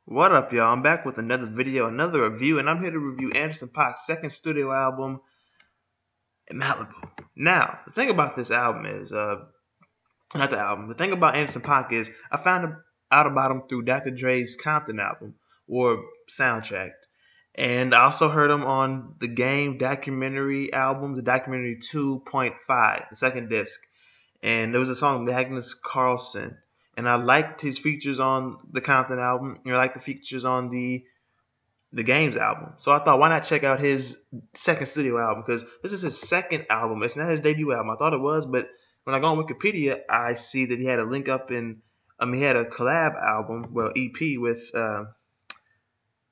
What up, y'all? I'm back with another video, another review, and I'm here to review Anderson Paak's second studio album, Malibu. Now, the thing about this album is, not the album, the thing about Anderson Paak is, I found out about him through Dr. Dre's Compton album, or soundtrack. And I also heard him on the Game documentary album, the documentary 2.5, the second disc. And there was a song, Magnus Carlsen. And I liked his features on the Compton album, and I liked the features on the Games album. So I thought, why not check out his second studio album? Because this is his second album. It's not his debut album. I thought it was, but when I go on Wikipedia, I see that he had a link up he had a collab album, well, EP with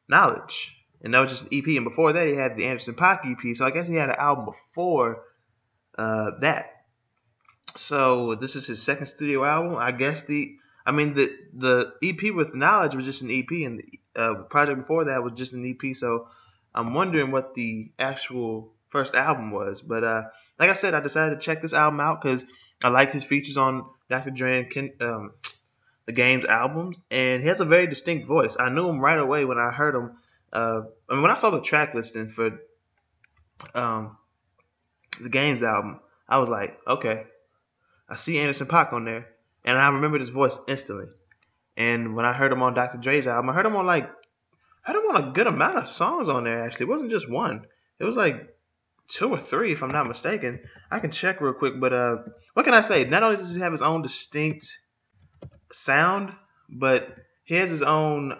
Knowledge. And that was just an EP. And before that, he had the Anderson Paak EP. So I guess he had an album before that. So this is his second studio album. I guess the EP with Knowledge was just an EP, and the project before that was just an EP. So I'm wondering what the actual first album was. But like I said, I decided to check this album out because I liked his features on Dr. Dre and the Games albums, and he has a very distinct voice. I knew him right away when I heard him. When I saw the track listing for the Games album, I was like, okay, I see Anderson Paak on there, and I remembered his voice instantly. And when I heard him on Dr. Dre's album, I heard him on a good amount of songs on there. Actually, it wasn't just one; it was like 2 or 3, if I'm not mistaken. I can check real quick, but what can I say? Not only does he have his own distinct sound, but he has his own,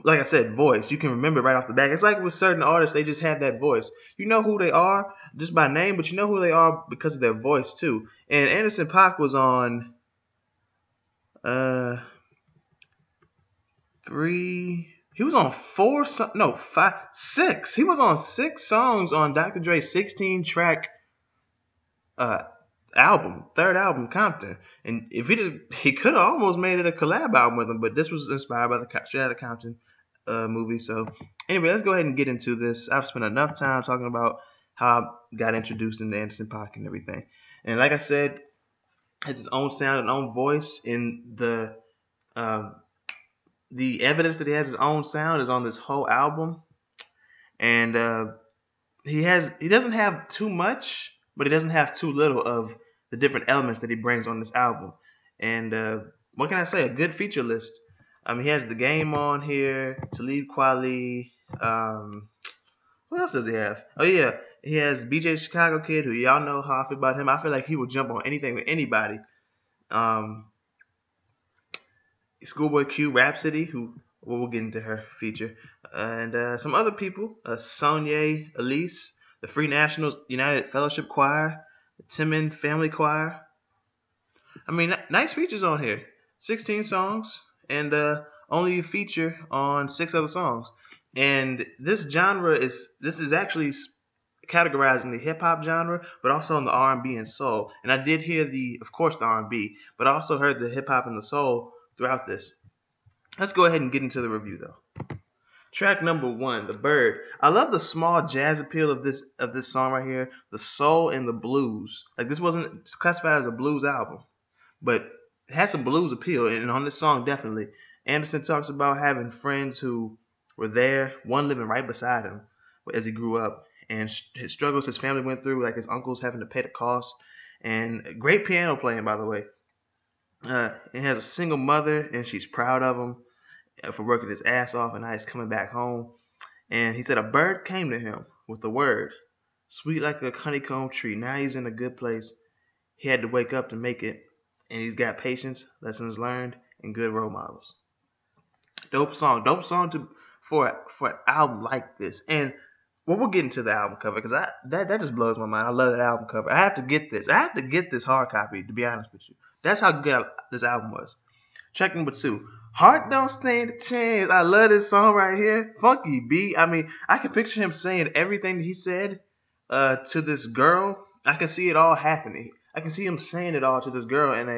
like I said, voice. You can remember right off the bat. It's like with certain artists, they just have that voice. You know who they are just by name, but you know who they are because of their voice too. And Anderson Paak was on 3. He was on 4. No, 5, 6. He was on 6 songs on Dr. Dre's 16-track album, third album, Compton. And if he could have almost made it a collab album with him, but this was inspired by the Straight Outta Compton movie. So anyway, let's go ahead and get into this. I've spent enough time talking about how I got introduced into Anderson Paak and everything. And like I said, has his own sound and own voice. In the evidence that he has his own sound is on this whole album. And he doesn't have too much, but he doesn't have too little of the different elements that he brings on this album. And what can I say? A good feature list. He has The Game on here, Talib Kweli. What else does he have? Oh yeah, he has BJ the Chicago Kid, who y'all know how I feel about him. I feel like he would jump on anything with anybody. Schoolboy Q, Rhapsody, who we'll get into her feature, and some other people. Sonia Elise, the Free Nationals United Fellowship Choir, the Timmon Family Choir. Nice features on here. 16 songs, and only a feature on 6 other songs. And this is actually categorized in the hip hop genre, but also in the R&B and soul. And I did hear of course, the R&B, but I also heard the hip hop and the soul throughout this. Let's go ahead and get into the review though. Track number 1, The Bird. I love the small jazz appeal of this song right here, the soul and the blues. Like, this wasn't classified as a blues album, but it had some blues appeal, and on this song definitely. Anderson talks about having friends who were there, one living right beside him as he grew up, and his struggles his family went through, like his uncles having to pay the cost, and great piano playing, by the way. He has a single mother, and she's proud of him for working his ass off, and now he's coming back home. And he said a bird came to him with a word, sweet like a honeycomb tree. Now he's in a good place. He had to wake up to make it, and he's got patience, lessons learned, and good role models. Dope song for an album like this. And we'll get into the album cover, because that just blows my mind. I love that album cover. I have to get this. I have to get this hard copy, to be honest with you. That's how good this album was. Track number 2, Heart Don't Stand a Chance. I love this song right here. Funky beat. I can picture him saying everything that he said to this girl. I can see it all happening. I can see him saying it all to this girl in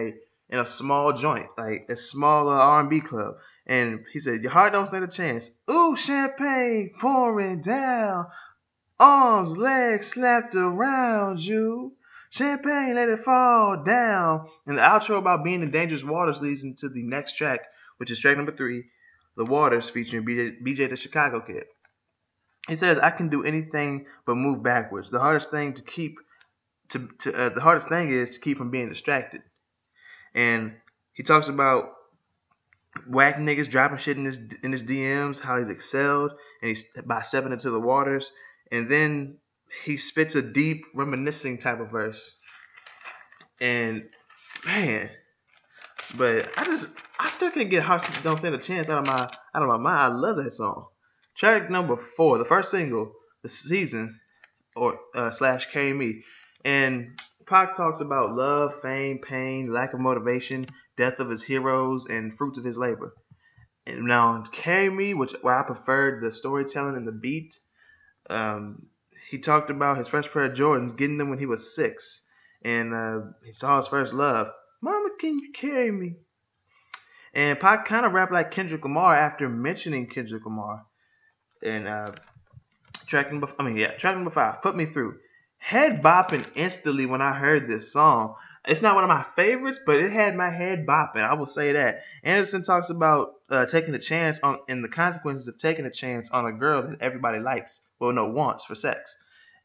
a small joint, like a small R&B club. And he said, your heart don't stand a chance. Ooh, champagne pouring down. Arms, legs slapped around you. Champagne, let it fall down. And the outro about being in dangerous waters leads into the next track, which is track number 3, The Waters, featuring BJ the Chicago Kid. He says, I can do anything but move backwards. The hardest thing is to keep from being distracted. And he talks about whack niggas dropping shit in his DMs, how he's excelled, and he's by stepping into the waters. And then he spits a deep, reminiscing type of verse. And man, but I still can't get Hearts Don't Stand a Chance out of my mind. I love that song. Track number 4, the first single, The Season, or / Carry Me. And Paak talks about love, fame, pain, lack of motivation, death of his heroes, and fruits of his labor. And now, Carry Me, where I preferred the storytelling and the beat, he talked about his first pair of Jordans, getting them when he was 6. And he saw his first love. Mama, can you carry me? And Paak kind of rapped like Kendrick Lamar after mentioning Kendrick Lamar. And track number 5, Put Me Through. Head bopping instantly when I heard this song. It's not one of my favorites, but it had my head bopping. I will say that. Anderson talks about taking a chance on and the consequences of taking a chance on a girl that everybody likes, wants for sex.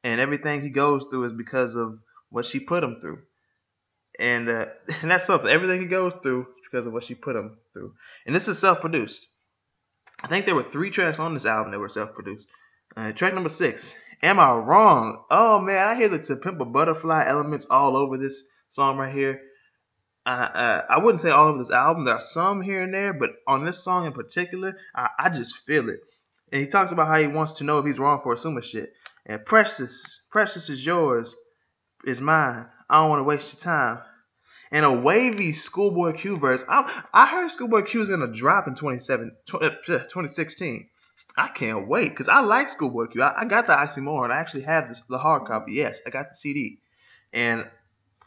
And everything he goes through is because of what she put him through. And that's something. Everything he goes through is because of what she put him through. And this is self-produced. I think there were 3 tracks on this album that were self-produced. Track number 6, Am I Wrong? Oh man, I hear the To Pimp a Butterfly elements all over this song right here. I wouldn't say all over this album. There are some here and there, but on this song in particular, I just feel it. And he talks about how he wants to know if he's wrong for assuming shit. And precious is yours, is mine. I don't want to waste your time. And a wavy Schoolboy Q verse. I heard Schoolboy Q was gonna drop in 2016. I can't wait because I like Schoolboy Q. I got the Oxymoron. I actually have the hard copy. Yes, I got the CD, and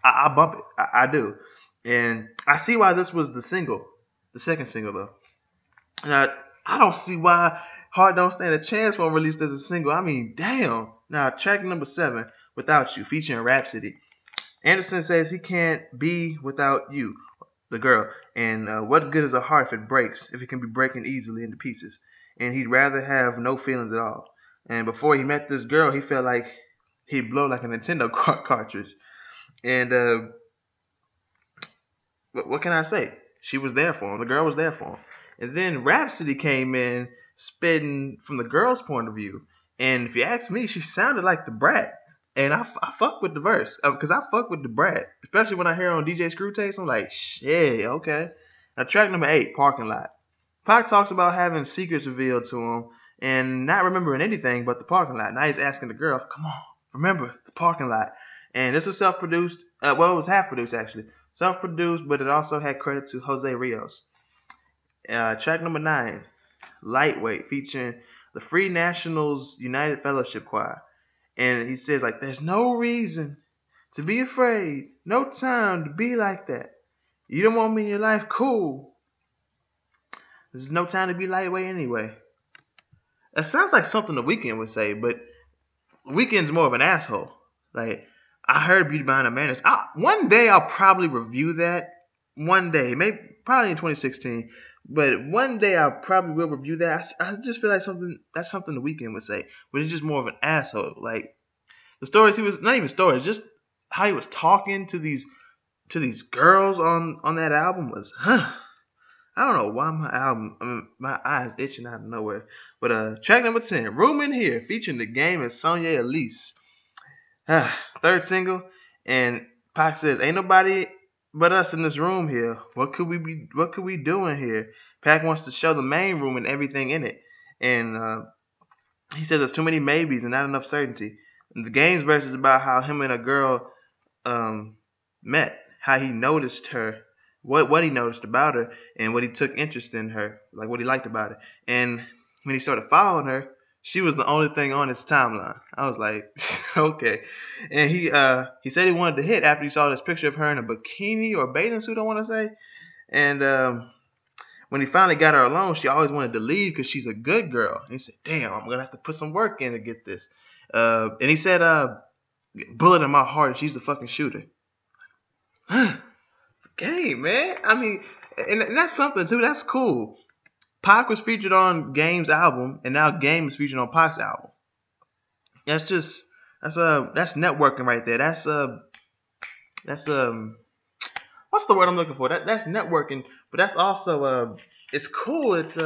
I bump it. I do, and I see why this was the second single though. And I don't see why Heart Don't Stand a Chance won't released as a single. I mean, damn. Now track number 7, Without You, featuring Rhapsody. Anderson says he can't be without you, the girl, and what good is a heart if it breaks, if it can be breaking easily into pieces? And he'd rather have no feelings at all. And before he met this girl, he felt like he'd blow like a Nintendo cartridge. And what can I say? She was there for him. The girl was there for him. And then Rhapsody came in spitting from the girl's point of view. And if you ask me, she sounded like the Brat. And I fuck with the verse because I fuck with the Brat, especially when I hear on DJ Screwtape. I'm like, shit, okay. Now track number 8, Parking Lot. Paak talks about having secrets revealed to him and not remembering anything but the parking lot. Now he's asking the girl, come on, remember the parking lot. And this was self-produced. It was half-produced actually. Self-produced, but it also had credit to Jose Rios. Track number 9, Lightweight, featuring the Free Nationals United Fellowship Choir. And he says, like, there's no reason to be afraid. No time to be like that. You don't want me in your life? Cool. There's no time to be lightweight anyway. That sounds like something The Weeknd would say, but The Weeknd's more of an asshole. Like, I heard Beauty Behind the Madness. One day I'll probably review that. One day. Probably in 2016. But one day I probably will review that. I just feel like that's something The Weeknd would say. But he's just more of an asshole. Like, the stories he was, not even stories, just how he was talking to these girls on that album was, I don't know why my eyes itching out of nowhere. But track number 10, Room in Here, featuring The Game and Sonya Elise. Third single, and Paak says, ain't nobody but us in this room here. What could we doing here? Paak wants to show the main room and everything in it. And he says there's too many maybes and not enough certainty. And the Game's verse is about how him and a girl met, how he noticed her, what he noticed about her, and what he took interest in her, like what he liked about her. And when he started following her, she was the only thing on his timeline. I was like, okay. And he said he wanted to hit after he saw this picture of her in a bikini or bathing suit, I want to say. And when he finally got her alone, she always wanted to leave because she's a good girl. And he said, damn, I'm going to have to put some work in to get this. And he said, bullet in my heart, and she's the fucking shooter. Game, man. I mean, and that's something too. That's cool. Pac was featured on Game's album, and now Game is featured on Pac's album. That's just that's networking right there. That's what's the word I'm looking for? That's networking, but that's also it's cool. It's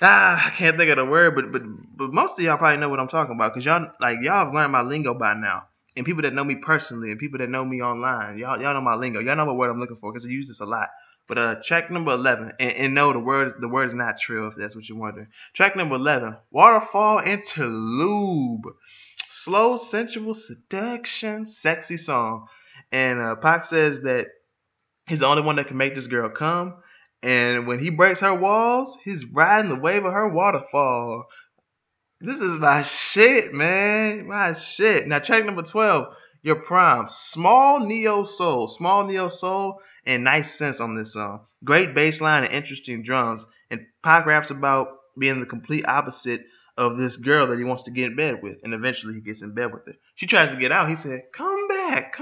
I can't think of the word, but most of y'all probably know what I'm talking about because y'all have learned my lingo by now. And people that know me personally and people that know me online, y'all know my lingo. Y'all know what word I'm looking for because I use this a lot. But track number 11, and no, the word is not trill if that's what you're wondering. Track number 11, Waterfall Interlude, slow, sensual seduction, sexy song. And Pac says that he's the only one that can make this girl come. And when he breaks her walls, he's riding the wave of her waterfall. This is my shit, man. My shit. Now, track number 12, Your Prime. Small neo soul, and nice sense on this song. Great bass line and interesting drums. And Pac raps about being the complete opposite of this girl that he wants to get in bed with. And eventually he gets in bed with her. She tries to get out. He said, come back.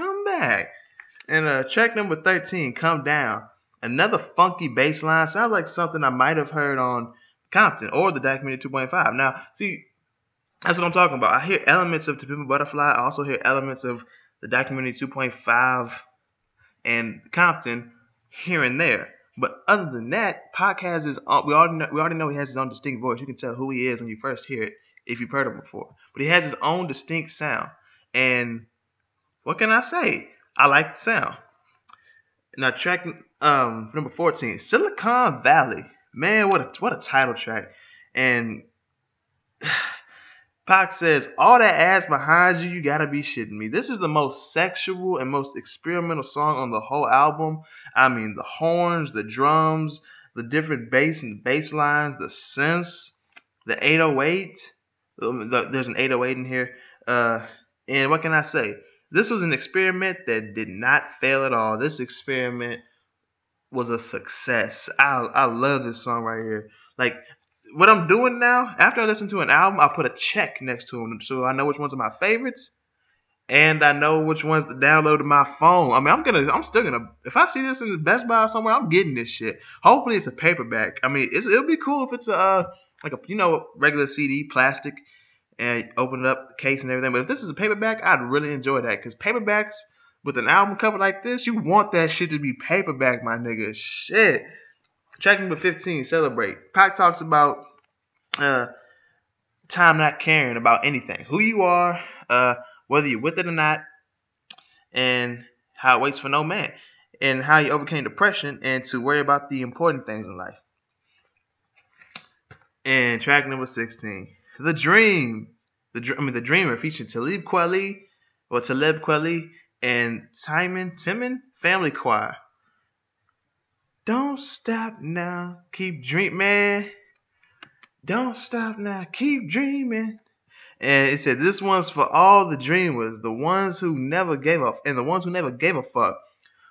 And track number 13, Come Down. Another funky bass line. Sounds like something I might have heard on Compton or the documentary 2.5. Now, see, that's what I'm talking about. I hear elements of To Pimp a Butterfly. I also hear elements of the documentary 2.5 and Compton here and there. But other than that, Pac has his own, we already know he has his own distinct voice. You can tell who he is when you first hear it if you've heard him before. But he has his own distinct sound. And what can I say? I like the sound. Now track number 14, Silicon Valley. Man, what a title track. And Pac says, all that ass behind you, you gotta be shitting me. This is the most sexual and most experimental song on the whole album. I mean, the horns, the drums, the different bass and bass lines, the synths, the 808. There's an 808 in here. And what can I say? This was an experiment that did not fail at all. This experiment was a success. I love this song right here. Like, what I'm doing now, after I listen to an album, I put a check next to them so I know which ones are my favorites, and I know which ones to download to my phone. I mean, I'm still gonna. If I see this in the Best Buy somewhere, I'm getting this shit. Hopefully, it's a paperback. I mean, it'll be cool if it's like a regular CD, plastic, and open up the case and everything. But if this is a paperback, I'd really enjoy that because paperbacks with an album cover like this, you want that shit to be paperback, my nigga. Shit. Track number 15, Celebrate. Pac talks about time not caring about anything, who you are, whether you're with it or not, and how it waits for no man, and how you overcame depression and to worry about the important things in life. And track number 16, The Dream. The Dreamer, featuring Talib Kweli and Timon Family Choir. Don't stop now, keep dreaming, man. Don't stop now, keep dreaming. And it said, this one's for all the dreamers, the ones who never gave up, and the ones who never gave a fuck.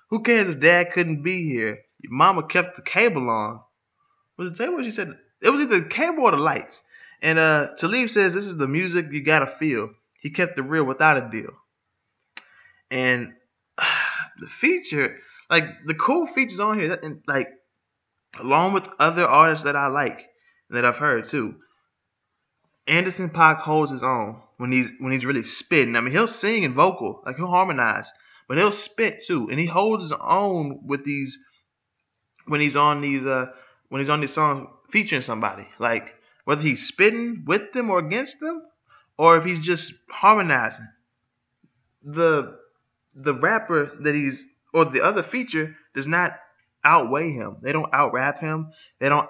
Who cares if dad couldn't be here? Your mama kept the cable on. Was it what she said? It was either the cable or the lights. And Talib says, this is the music you gotta feel. He kept it real without a deal. And the feature, like the cool features on here, and like along with other artists that I like that I've heard too. Anderson .Paak holds his own when he's really spitting. I mean, he'll sing and vocal, like he'll harmonize, but he'll spit too, and he holds his own with these when he's on these songs featuring somebody. Like whether he's spitting with them or against them, or if he's just harmonizing. The rapper that he's or the other feature does not outweigh him. They don't out-rap him. They don't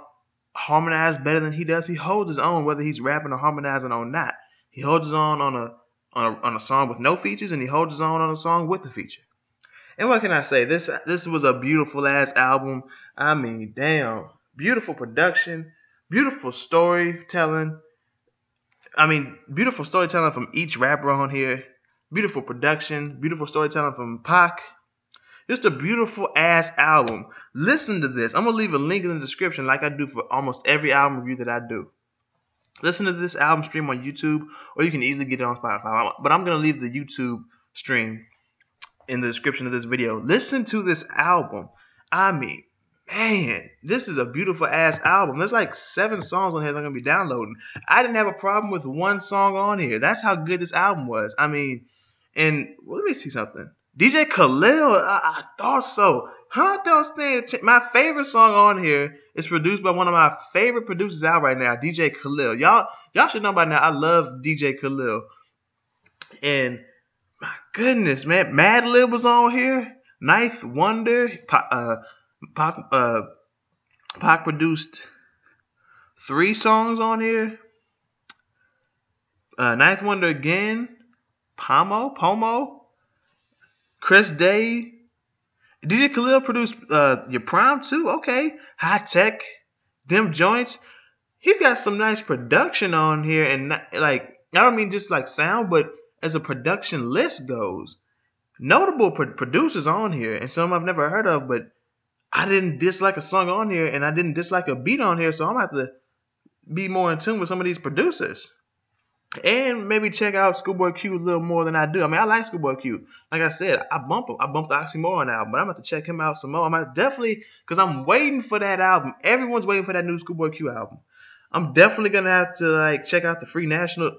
harmonize better than he does. He holds his own whether he's rapping or harmonizing or not. He holds his own on a song with no features, and he holds his own on a song with the feature. And what can I say? This was a beautiful ass album. I mean, damn, beautiful production, beautiful storytelling. I mean, beautiful storytelling from each rapper on here. Beautiful production, beautiful storytelling from Pac. Just a beautiful ass album. Listen to this. I'm going to leave a link in the description like I do for almost every album review that I do. Listen to this album stream on YouTube, or you can easily get it on Spotify. But I'm going to leave the YouTube stream in the description of this video. Listen to this album. I mean, man, this is a beautiful ass album. There's like 7 songs on here that I'm gonna be downloading. I didn't have a problem with 1 song on here. That's how good this album was. I mean, and well, let me see something. DJ Khalil, I thought so. My favorite song on here is produced by one of my favorite producers out right now, DJ Khalil. Y'all should know by now I love DJ Khalil. And my goodness, man, Madlib was on here. Ninth Wonder, Paak produced 3 songs on here. Ninth Wonder again, Pomo, Chris Day. DJ Khalil produced Your Prime too. Okay, High Tech, them joints. He's got some nice production on here, and like I don't mean just like sound, but as a production list goes, notable producers on here, and some I've never heard of. But I didn't dislike a song on here, and I didn't dislike a beat on here, so I'm gonna have to be more in tune with some of these producers. And maybe check out Schoolboy Q a little more than I do. I mean, I like Schoolboy Q. Like I said, I bump him. I bumped the Oxymoron album, but I'm about to check him out some more. I'm definitely, because I'm waiting for that album. Everyone's waiting for that new Schoolboy Q album. I'm definitely going to have to like check out the Free National.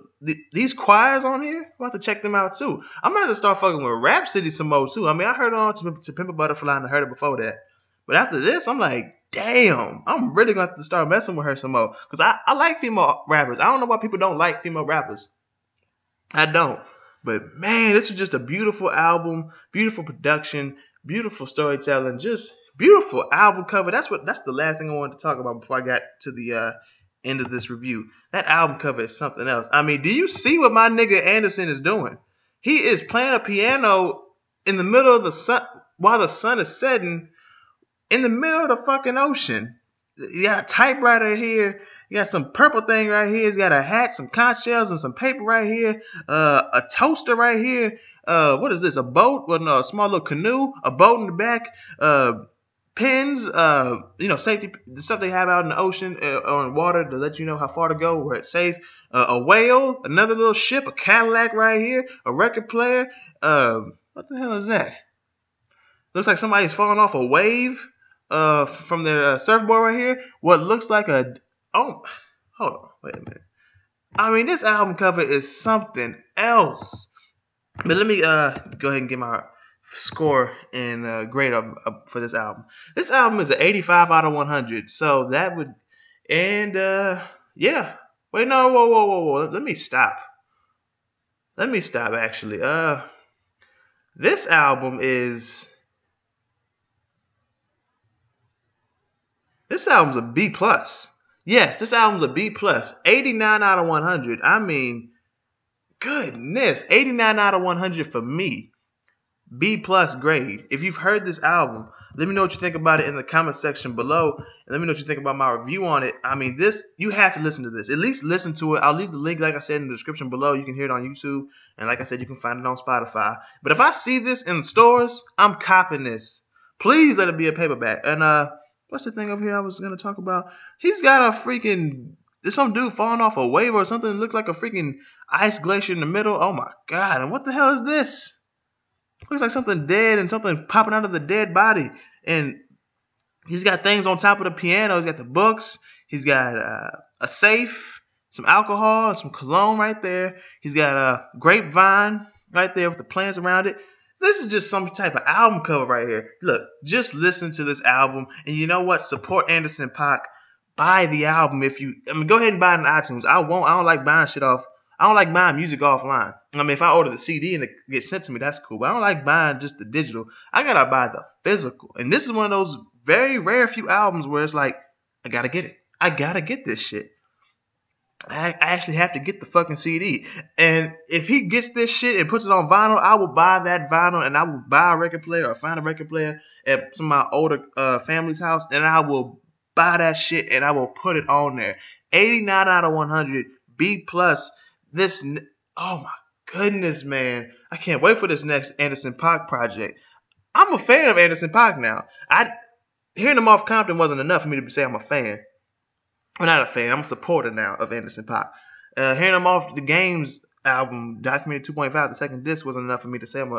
These choirs on here, I'm about to check them out too. I'm going to start fucking with Rhapsody some more too. I mean, I heard on to Pimp a Butterfly and I heard it before that. But after this, I'm like, damn, I'm really going to have to start messing with her some more. Because I like female rappers. I don't know why people don't like female rappers. I don't. But man, this is just a beautiful album, beautiful production, beautiful storytelling, just beautiful album cover. That's the last thing I wanted to talk about before I got to the end of this review. That album cover is something else. I mean, do you see what my nigga Anderson is doing? He is playing a piano in the middle of the sun while the sun is setting in the middle of the fucking ocean. You got a typewriter here. You got some purple thing right here. He's got a hat, some conch shells, and some paper right here. A toaster right here. What is this? A boat? Well, no, a small little canoe. A boat in the back. Pins. Safety, the stuff they have out in the ocean or in water to let you know how far to go, where it's safe. A whale. Another little ship. A Cadillac right here. A record player. What the hell is that? Looks like somebody's falling off a wave. From their surfboard right here. What looks like a... Oh, hold on. Wait a minute. I mean, this album cover is something else. But let me go ahead and get my score and grade up for this album. This album is an 85 out of 100. So that would... And, yeah. Wait, no, whoa. Let me stop. Actually. This album is... This album's a B+. Yes, this album's a B+. 89 out of 100. I mean, goodness. 89 out of 100 for me. B+ grade. If you've heard this album, let me know what you think about it in the comment section below. And let me know what you think about my review on it. I mean, you have to listen to this. At least listen to it. I'll leave the link, like I said, in the description below. You can hear it on YouTube. And like I said, you can find it on Spotify. But if I see this in stores, I'm copping this. Please let it be a paperback. And, what's the thing over here I was going to talk about? He's got a freaking... There's some dude falling off a wave or something that looks like a freaking ice glacier in the middle. Oh, my God. And what the hell is this? Looks like something dead and something popping out of the dead body. And he's got things on top of the piano. He's got the books. He's got a safe, some alcohol, and some cologne right there. He's got a grapevine right there with the plants around it. This is just some type of album cover right here. Look, just listen to this album. And you know what? Support Anderson .Paak. Buy the album go ahead and buy it on iTunes. I don't like buying shit off. I don't like buying music offline. I mean, if I order the CD and it gets sent to me, that's cool. But I don't like buying just the digital. I gotta buy the physical. And this is one of those very rare few albums where it's like, I gotta get it. I gotta get this shit. I actually have to get the fucking CD. And if he gets this shit and puts it on vinyl, I will buy that vinyl and I will buy a record player or find a record player at some of my older family's house and I will buy that shit and I will put it on there. 89 out of 100, B+. This, oh my goodness, man. I can't wait for this next Anderson .Paak project. I'm a fan of Anderson .Paak now. Hearing him off Compton wasn't enough for me to say I'm a fan. I'm not a fan. I'm a supporter now of Anderson .Paak. Hearing him off the Games album, Documented 2.5, the second disc, wasn't enough for me to say I'm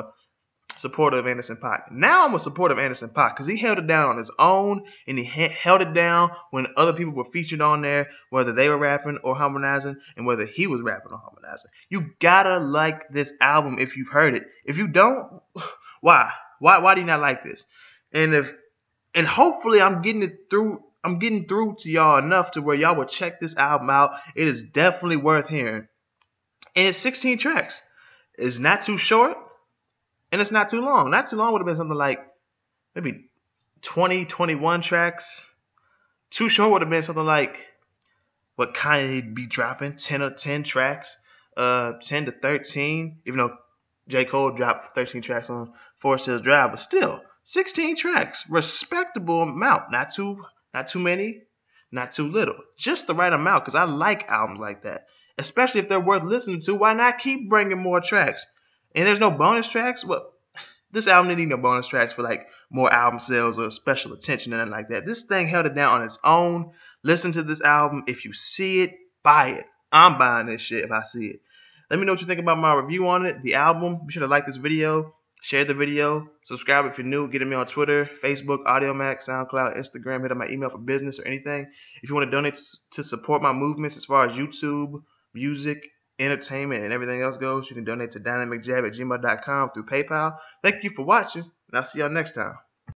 supporter of Anderson .Paak. Now I'm a supporter of Anderson .Paak because he held it down on his own, and he held it down when other people were featured on there, whether they were rapping or harmonizing, and whether he was rapping or harmonizing. You gotta like this album if you've heard it. If you don't, why? Why do you not like this? And hopefully I'm getting through to y'all enough to where y'all will check this album out. It is definitely worth hearing. And it's 16 tracks. It's not too short, and it's not too long. Not too long would have been something like maybe 20, 21 tracks. Too short would have been something like what Kanye be dropping, 10 tracks, 10 to 13. Even though J. Cole dropped 13 tracks on Forest Hills Drive, but still 16 tracks, respectable amount. Not too many, not too little, just the right amount. Because I like albums like that, especially if they're worth listening to. Why not keep bringing more tracks? And there's no bonus tracks. Well, this album didn't need no bonus tracks for like more album sales or special attention or nothing like that. This thing held it down on its own. Listen to this album. If you see it, buy it. I'm buying this shit if I see it. Let me know what you think about my review on it, the album. Be sure to like this video, share the video, subscribe if you're new, get me on Twitter, Facebook, AudioMac, SoundCloud, Instagram, hit up my email for business or anything. If you want to donate to support my movements as far as YouTube, music, entertainment, and everything else goes, you can donate to DynamicJAB@gmail.com through PayPal. Thank you for watching, and I'll see y'all next time.